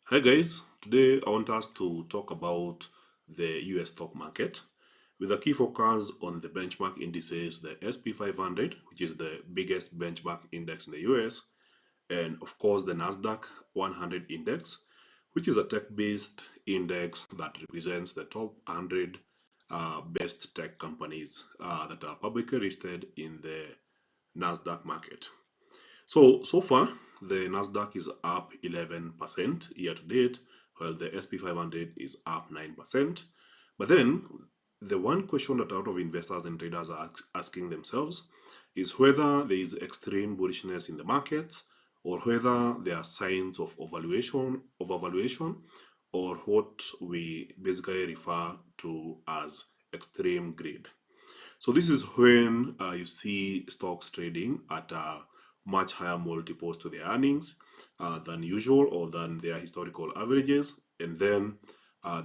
Hi guys, today I want us to talk about the US stock market with a key focus on the benchmark indices, the SP 500, which is the biggest benchmark index in the US, and of course the NASDAQ 100 index, which is a tech-based index that represents the top 100 best tech companies that are publicly listed in the NASDAQ market. So far, the Nasdaq is up 11% year to date, while the SP 500 is up 9%. But then, the one question that a lot of investors and traders are asking themselves is whether there is extreme bullishness in the market or whether there are signs of overvaluation, or what we basically refer to as extreme greed. So this is when you see stocks trading at much higher multiples to their earnings than usual or than their historical averages, and then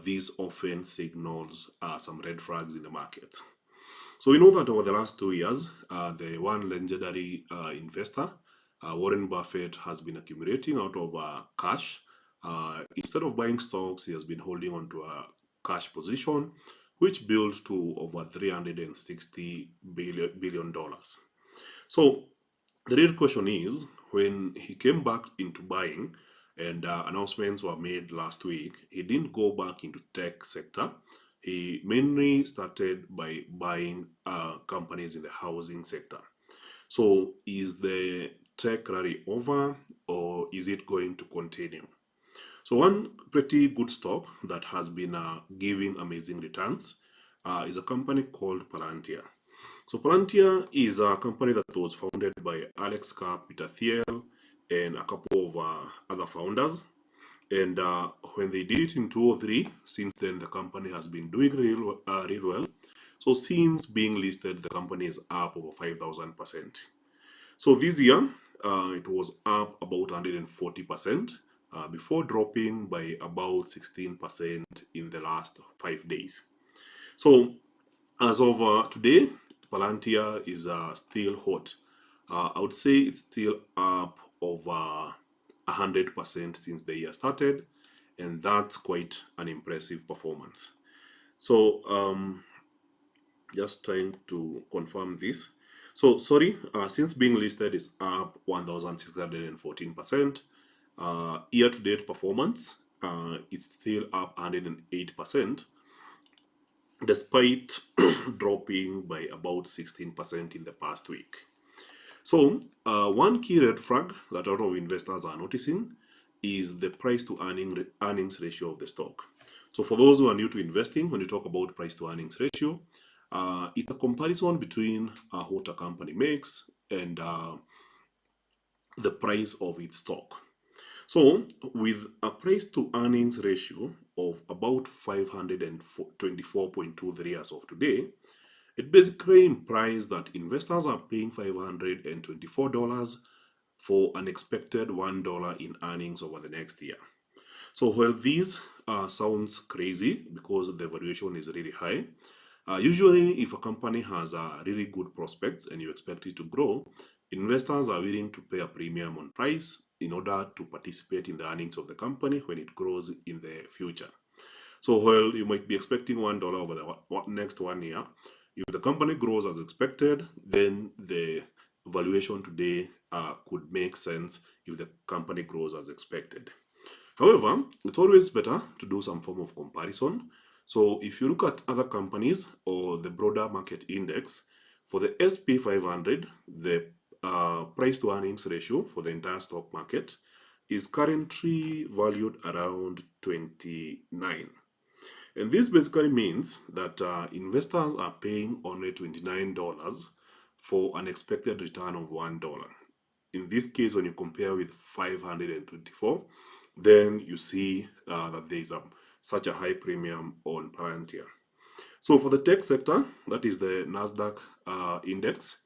this often signals some red flags in the market. So we know that over the last 2 years, the one legendary investor, Warren Buffett, has been accumulating out of cash. Instead of buying stocks, he has been holding on to a cash position, which built to over $360 billion. So the real question is, when he came back into buying and announcements were made last week, he didn't go back into tech sector. He mainly started by buying companies in the housing sector. So is the tech rally over, or is it going to continue? So one pretty good stock that has been giving amazing returns is a company called Palantir. So Palantir is a company that was founded by Alex Carr, Peter Thiel, and a couple of other founders. And when they did it in 2003, since then the company has been doing real well. So since being listed, the company is up over 5,000%. So this year, it was up about 140% before dropping by about 16% in the last 5 days. So as of today, Palantir is still hot. I would say it's still up over 100% since the year started, and that's quite an impressive performance. So just trying to confirm this. So sorry, since being listed is up 1,614%. Year-to-date performance, it's still up 108%, despite dropping by about 16% in the past week. So, one key red flag that a lot of investors are noticing is the price to earnings ratio of the stock. So, for those who are new to investing, when you talk about price to earnings ratio, it's a comparison between what a company makes and the price of its stock. So, with a price to earnings ratio of about 524.23 as of today, it basically implies that investors are paying $524 for an expected $1 in earnings over the next year. So while this sounds crazy because the valuation is really high, usually if a company has really good prospects and you expect it to grow, investors are willing to pay a premium on price in order to participate in the earnings of the company when it grows in the future. So while you might be expecting $1 over the next 1 year, if the company grows as expected, then the valuation today could make sense if the company grows as expected. However, it's always better to do some form of comparison. So if you look at other companies or the broader market index, for the SP 500, the price to earnings ratio for the entire stock market is currently valued around 29. And this basically means that investors are paying only $29 for an expected return of $1. In this case, when you compare with 524, then you see that there is such a high premium on Palantir. So for the tech sector, that is the NASDAQ index,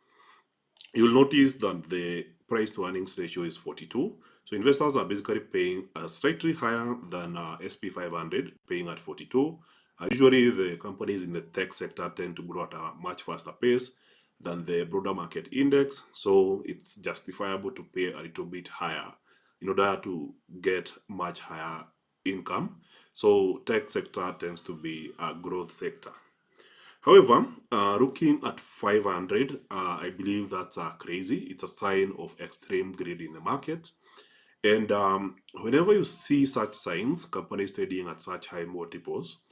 you'll notice that the price to earnings ratio is 42. So investors are basically paying slightly higher than SP 500, paying at 42. Usually the companies in the tech sector tend to grow at a much faster pace than the broader market index. So it's justifiable to pay a little bit higher in order to get much higher income. So tech sector tends to be a growth sector. However, looking at 500, I believe that's crazy. It's a sign of extreme greed in the market. And whenever you see such signs, companies trading at such high multiples,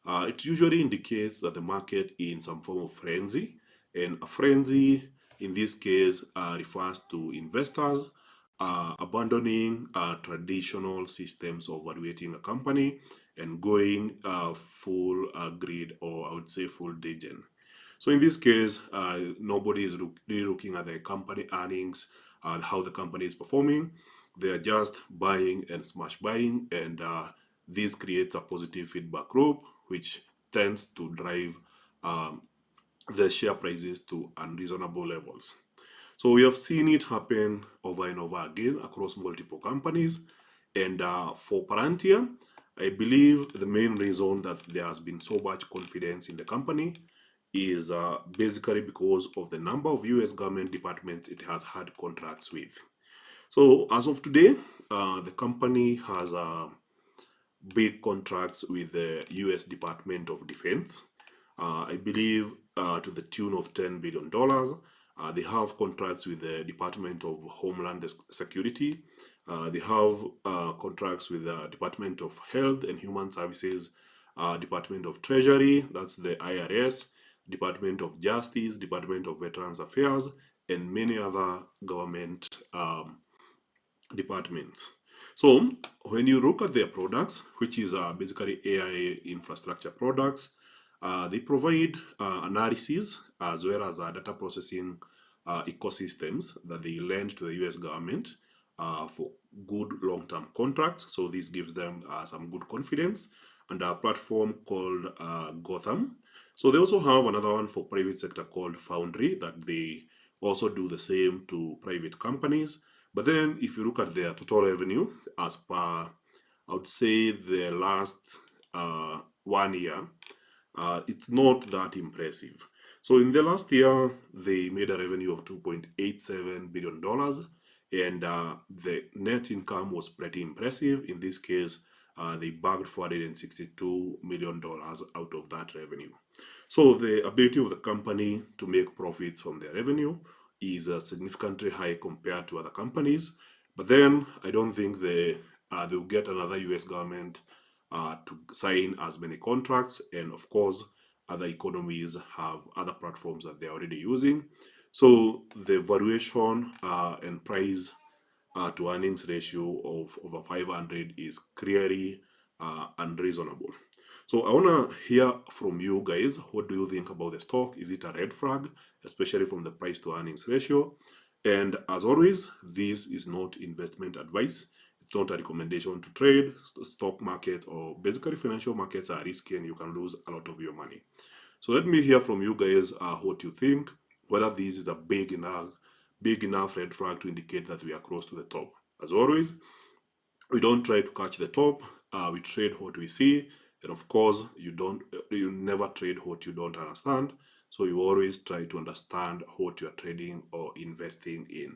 it usually indicates that the market is in some form of frenzy. And a frenzy, in this case, refers to investors abandoning traditional systems of evaluating a company and going full greed, or I would say full degen. So in this case, nobody is really looking at the company earnings and how the company is performing. They are just buying and smash buying, and this creates a positive feedback loop, which tends to drive um, the share prices to unreasonable levels. So we have seen it happen over and over again across multiple companies. And for Palantir, I believe the main reason that there has been so much confidence in the company is basically because of the number of US government departments it has had contracts with. So as of today, the company has big contracts with the US Department of Defense. I believe to the tune of $10 billion. They have contracts with the Department of Homeland Security. They have contracts with the Department of Health and Human Services, Department of Treasury, that's the IRS, Department of Justice, Department of Veterans Affairs, and many other government departments. So when you look at their products, which is basically AI infrastructure products, they provide analysis as well as data processing ecosystems that they lend to the US government for good long-term contracts. So this gives them some good confidence, and a platform called Gotham. So they also have another one for private sector called Foundry that they also do the same to private companies. But then if you look at their total revenue as per, I would say, the last 1 year, it's not that impressive. So in the last year, they made a revenue of $2.87 billion, and the net income was pretty impressive. In this case, they bagged $462 million out of that revenue. So the ability of the company to make profits from their revenue is significantly high compared to other companies. But then I don't think they'll get another US government to sign as many contracts. And of course, other economies have other platforms that they're already using. So the valuation and price to earnings ratio of over 500 is clearly unreasonable. So I want to hear from you guys. What do you think about the stock? Is it a red flag, especially from the price to earnings ratio? And as always, this is not investment advice. It's not a recommendation to trade. Stock markets or basically financial markets are risky and you can lose a lot of your money. So let me hear from you guys what you think, whether this is a big enough red flag to indicate that we are close to the top. As always, we don't try to catch the top. We trade what we see, and of course, you never trade what you don't understand. So you always try to understand what you are trading or investing in.